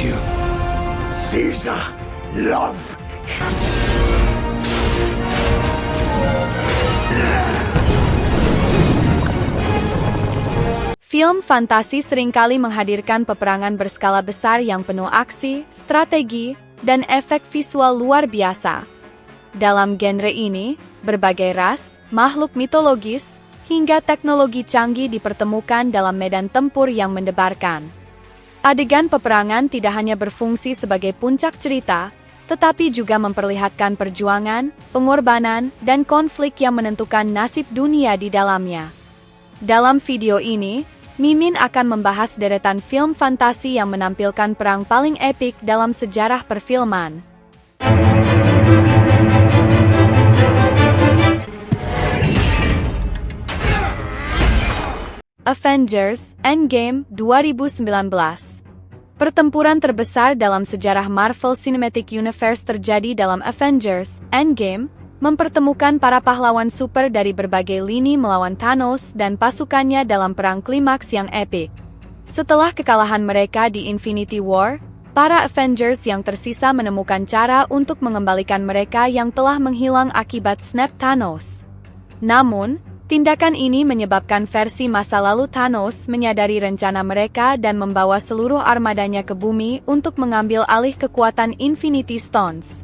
you. Caesar, love. Film fantasi seringkali menghadirkan peperangan berskala besar yang penuh aksi, strategi, dan efek visual luar biasa. Dalam genre ini, berbagai ras, makhluk mitologis, hingga teknologi canggih dipertemukan dalam medan tempur yang mendebarkan. Adegan peperangan tidak hanya berfungsi sebagai puncak cerita, tetapi juga memperlihatkan perjuangan, pengorbanan, dan konflik yang menentukan nasib dunia di dalamnya. Dalam video ini, Mimin akan membahas deretan film fantasi yang menampilkan perang paling epik dalam sejarah perfilman. Avengers Endgame 2019. Pertempuran terbesar dalam sejarah Marvel Cinematic Universe terjadi dalam Avengers Endgame, mempertemukan para pahlawan super dari berbagai lini melawan Thanos dan pasukannya dalam perang klimaks yang epik. Setelah kekalahan mereka di Infinity War, para Avengers yang tersisa menemukan cara untuk mengembalikan mereka yang telah menghilang akibat snap Thanos. Namun, tindakan ini menyebabkan versi masa lalu Thanos menyadari rencana mereka dan membawa seluruh armadanya ke bumi untuk mengambil alih kekuatan Infinity Stones.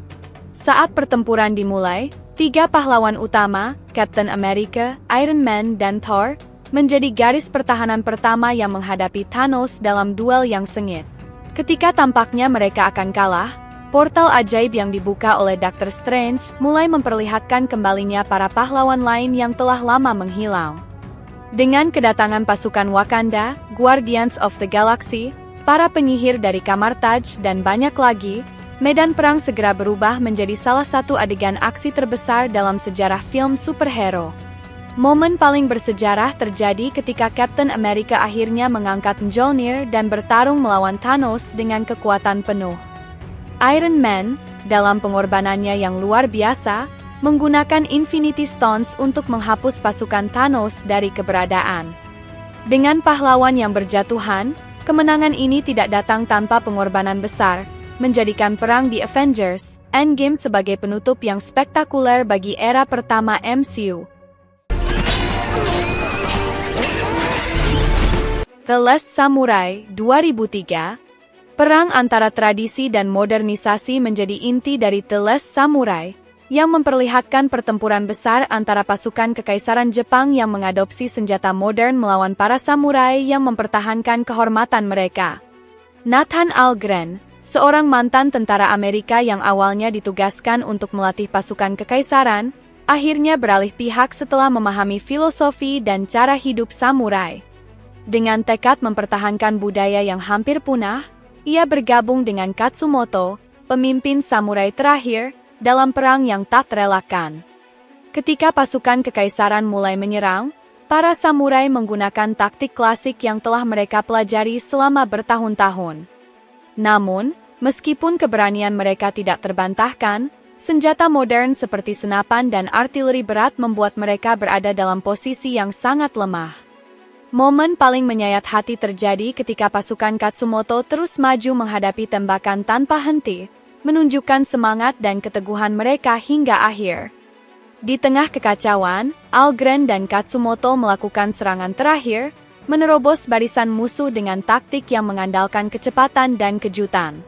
Saat pertempuran dimulai, 3 pahlawan utama, Captain America, Iron Man, dan Thor, menjadi garis pertahanan pertama yang menghadapi Thanos dalam duel yang sengit. Ketika tampaknya mereka akan kalah, portal ajaib yang dibuka oleh Doctor Strange mulai memperlihatkan kembalinya para pahlawan lain yang telah lama menghilang. Dengan kedatangan pasukan Wakanda, Guardians of the Galaxy, para penyihir dari Kamar Taj, dan banyak lagi, medan perang segera berubah menjadi salah satu adegan aksi terbesar dalam sejarah film superhero. Momen paling bersejarah terjadi ketika Captain America akhirnya mengangkat Mjolnir dan bertarung melawan Thanos dengan kekuatan penuh. Iron Man, dalam pengorbanannya yang luar biasa, menggunakan Infinity Stones untuk menghapus pasukan Thanos dari keberadaan. Dengan pahlawan yang berjatuhan, kemenangan ini tidak datang tanpa pengorbanan besar, menjadikan perang di Avengers Endgame sebagai penutup yang spektakuler bagi era pertama MCU. The Last Samurai 2003. Perang antara tradisi dan modernisasi menjadi inti dari The Last Samurai, yang memperlihatkan pertempuran besar antara pasukan Kekaisaran Jepang yang mengadopsi senjata modern melawan para samurai yang mempertahankan kehormatan mereka. Nathan Algren, seorang mantan tentara Amerika yang awalnya ditugaskan untuk melatih pasukan kekaisaran, akhirnya beralih pihak setelah memahami filosofi dan cara hidup samurai. Dengan tekad mempertahankan budaya yang hampir punah, ia bergabung dengan Katsumoto, pemimpin samurai terakhir, dalam perang yang tak terelakkan. Ketika pasukan kekaisaran mulai menyerang, para samurai menggunakan taktik klasik yang telah mereka pelajari selama bertahun-tahun. Namun, meskipun keberanian mereka tidak terbantahkan, senjata modern seperti senapan dan artileri berat membuat mereka berada dalam posisi yang sangat lemah. Momen paling menyayat hati terjadi ketika pasukan Katsumoto terus maju menghadapi tembakan tanpa henti, menunjukkan semangat dan keteguhan mereka hingga akhir. Di tengah kekacauan, Algren dan Katsumoto melakukan serangan terakhir, menerobos barisan musuh dengan taktik yang mengandalkan kecepatan dan kejutan.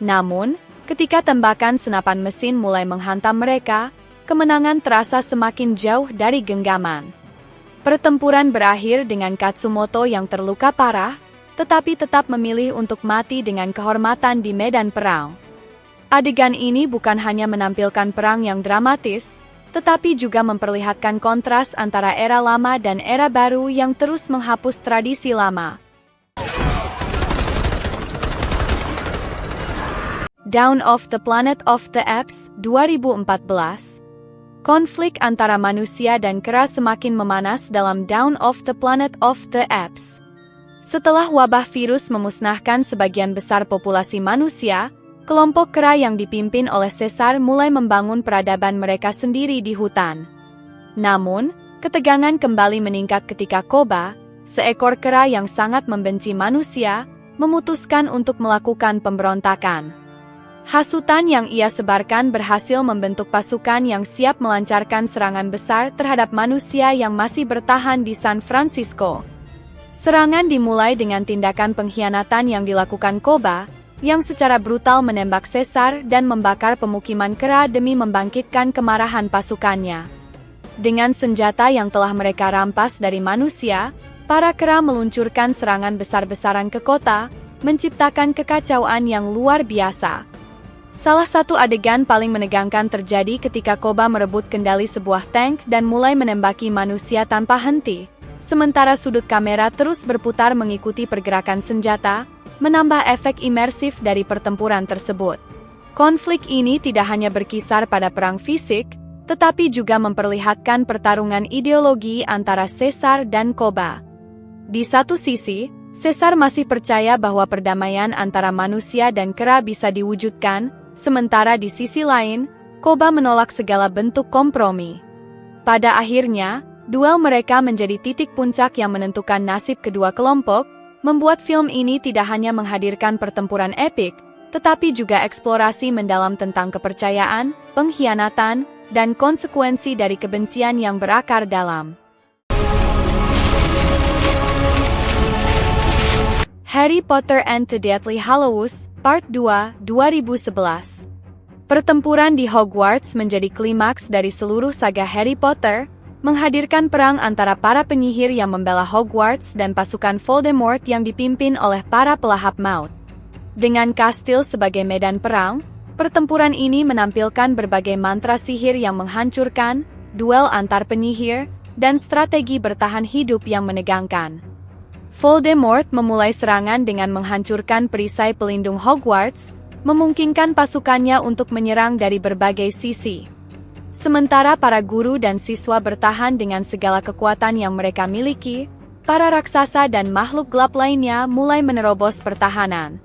Namun, ketika tembakan senapan mesin mulai menghantam mereka, kemenangan terasa semakin jauh dari genggaman. Pertempuran berakhir dengan Katsumoto yang terluka parah, tetapi tetap memilih untuk mati dengan kehormatan di medan perang. Adegan ini bukan hanya menampilkan perang yang dramatis, tetapi juga memperlihatkan kontras antara era lama dan era baru yang terus menghapus tradisi lama. Dawn of the Planet of the Apes 2014. Konflik antara manusia dan kera semakin memanas dalam Dawn of the Planet of the Apes. Setelah wabah virus memusnahkan sebagian besar populasi manusia, kelompok kera yang dipimpin oleh Caesar mulai membangun peradaban mereka sendiri di hutan. Namun, ketegangan kembali meningkat ketika Koba, seekor kera yang sangat membenci manusia, memutuskan untuk melakukan pemberontakan. Hasutan yang ia sebarkan berhasil membentuk pasukan yang siap melancarkan serangan besar terhadap manusia yang masih bertahan di San Francisco. Serangan dimulai dengan tindakan pengkhianatan yang dilakukan Koba, yang secara brutal menembak Caesar dan membakar pemukiman kera demi membangkitkan kemarahan pasukannya. Dengan senjata yang telah mereka rampas dari manusia, para kera meluncurkan serangan besar-besaran ke kota, menciptakan kekacauan yang luar biasa. Salah satu adegan paling menegangkan terjadi ketika Koba merebut kendali sebuah tank dan mulai menembaki manusia tanpa henti, sementara sudut kamera terus berputar mengikuti pergerakan senjata, menambah efek imersif dari pertempuran tersebut. Konflik ini tidak hanya berkisar pada perang fisik, tetapi juga memperlihatkan pertarungan ideologi antara Caesar dan Koba. Di satu sisi, Caesar masih percaya bahwa perdamaian antara manusia dan kera bisa diwujudkan, sementara di sisi lain, Koba menolak segala bentuk kompromi. Pada akhirnya, duel mereka menjadi titik puncak yang menentukan nasib kedua kelompok, membuat film ini tidak hanya menghadirkan pertempuran epik, tetapi juga eksplorasi mendalam tentang kepercayaan, pengkhianatan, dan konsekuensi dari kebencian yang berakar dalam. Harry Potter and the Deathly Hallows, Part 2, 2011. Pertempuran di Hogwarts menjadi klimaks dari seluruh saga Harry Potter, menghadirkan perang antara para penyihir yang membela Hogwarts dan pasukan Voldemort yang dipimpin oleh para pelahap maut. Dengan kastil sebagai medan perang, pertempuran ini menampilkan berbagai mantra sihir yang menghancurkan, duel antar penyihir, dan strategi bertahan hidup yang menegangkan. Voldemort memulai serangan dengan menghancurkan perisai pelindung Hogwarts, memungkinkan pasukannya untuk menyerang dari berbagai sisi. Sementara para guru dan siswa bertahan dengan segala kekuatan yang mereka miliki, para raksasa dan makhluk gelap lainnya mulai menerobos pertahanan.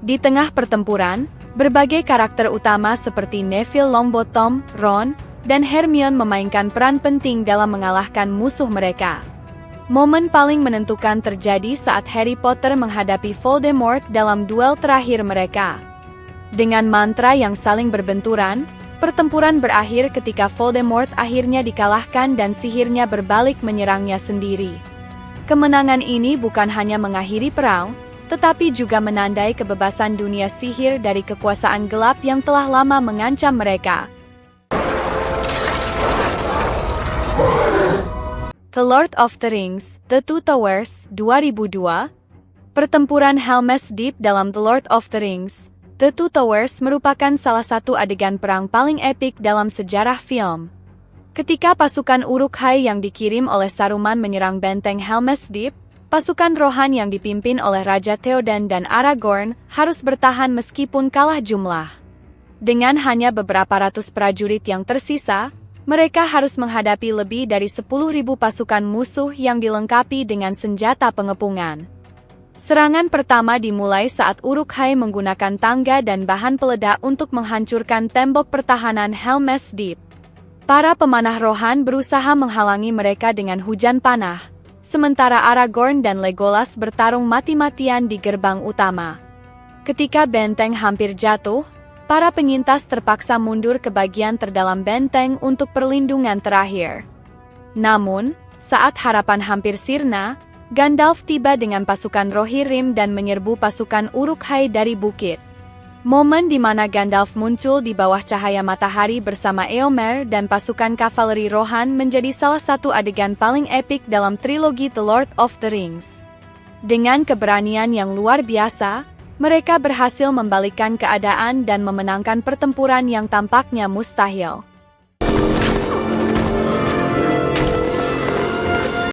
Di tengah pertempuran, berbagai karakter utama seperti Neville Longbottom, Ron, dan Hermione memainkan peran penting dalam mengalahkan musuh mereka. Momen paling menentukan terjadi saat Harry Potter menghadapi Voldemort dalam duel terakhir mereka. Dengan mantra yang saling berbenturan, pertempuran berakhir ketika Voldemort akhirnya dikalahkan dan sihirnya berbalik menyerangnya sendiri. Kemenangan ini bukan hanya mengakhiri perang, tetapi juga menandai kebebasan dunia sihir dari kekuasaan gelap yang telah lama mengancam mereka. The Lord of the Rings, The Two Towers, 2002. Pertempuran Helm's Deep dalam The Lord of the Rings, The Two Towers merupakan salah satu adegan perang paling epik dalam sejarah film. Ketika pasukan Uruk-hai yang dikirim oleh Saruman menyerang benteng Helm's Deep, pasukan Rohan yang dipimpin oleh Raja Theoden dan Aragorn harus bertahan meskipun kalah jumlah. Dengan hanya beberapa ratus prajurit yang tersisa, mereka harus menghadapi lebih dari 10.000 pasukan musuh yang dilengkapi dengan senjata pengepungan. Serangan pertama dimulai saat Uruk-hai menggunakan tangga dan bahan peledak untuk menghancurkan tembok pertahanan Helm's Deep. Para pemanah Rohan berusaha menghalangi mereka dengan hujan panah, sementara Aragorn dan Legolas bertarung mati-matian di gerbang utama. Ketika benteng hampir jatuh, para penyintas terpaksa mundur ke bagian terdalam benteng untuk perlindungan terakhir. Namun, saat harapan hampir sirna, Gandalf tiba dengan pasukan Rohirrim dan menyerbu pasukan Uruk-hai dari bukit. Momen di mana Gandalf muncul di bawah cahaya matahari bersama Éomer dan pasukan kavaleri Rohan menjadi salah satu adegan paling epik dalam trilogi The Lord of the Rings. Dengan keberanian yang luar biasa, mereka berhasil membalikkan keadaan dan memenangkan pertempuran yang tampaknya mustahil.